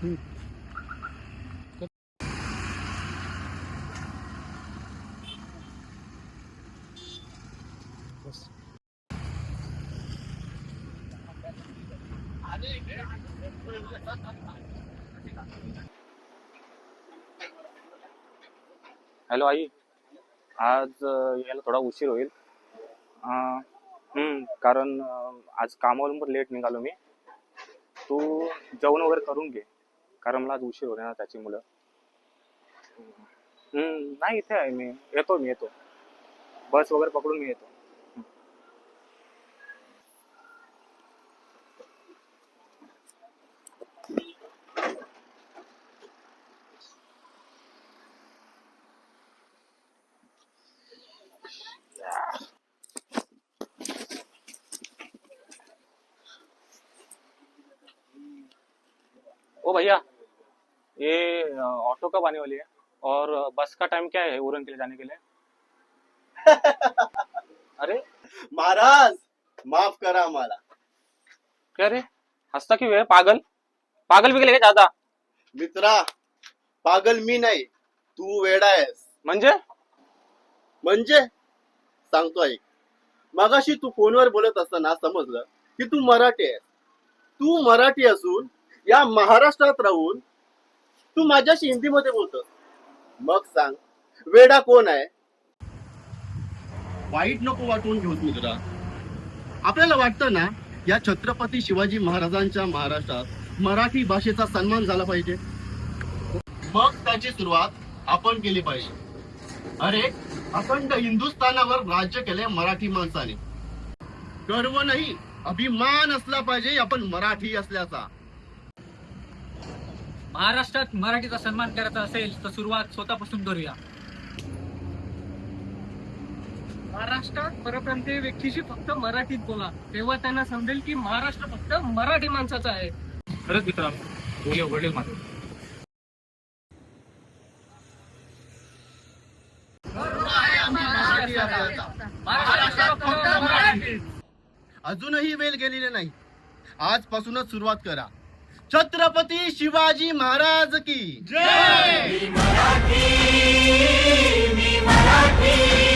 Hello आई, आज यायला थोडा उशीर होईल. कारण आज कामावरून पण लेट निघालो मी. तू जेवण वगैरे करून घे, कारण मला आज उशीर होईल ना त्याची मुलं. नाही, इथे आहे मी. येतो. बस वगैरे पकडून मी येतो. ओ भैया, ये ऑटो कब आने वाली है? और बस का टाइम क्या है उड़न के लिए जाने के लिए? अरे महाराज, माफ करा आम्हाला. क्या रे, हंसता क्यों है? पागल पागल भी गेले का ज्यादा? मित्रा, पागल मी नाही, तू वेडा आहेस. म्हणजे सांगतो ऐक. मगाशी तू फोनवर बोलत असताना समजलं की तू मराठी आहेस. तू मराठी असून या महाराष्ट्रात राहून तू माझ्याशी हिंदीमध्ये बोलतोस. मग सांग, वेडा कोण आहे? वाईट नको वाटून घेऊस मित्रा. आपल्याला वाटतं ना, या छत्रपती शिवाजी महाराजांच्या महाराष्ट्रात मराठी भाषेचा सन्मान झाला पाहिजे. मग त्याची सुरुवात आपण केली पाहिजे. अरे, अखंड हिंदुस्थानावर राज्य केले मराठी माणसाने. गर्व नाही, अभिमान असला पाहिजे आपण मराठी असल्याचा. महाराष्ट्रात मराठीचा सन्मान करायचा असेल तर सुरुवात स्वतःपासून करूया. महाराष्ट्रात परप्रांतीय व्यक्तीशी फक्त मराठीत बोला, तेव्हा त्यांना समजेल की महाराष्ट्र फक्त मराठी माणसाचा आहे. खरंच मित्रांनो, बोले वडील माझे. अजूनही वेळ गेलेली नाही. आजपासूनच सुरुवात करा. छत्रपती शिवाजी महाराज की जय. मी मराठी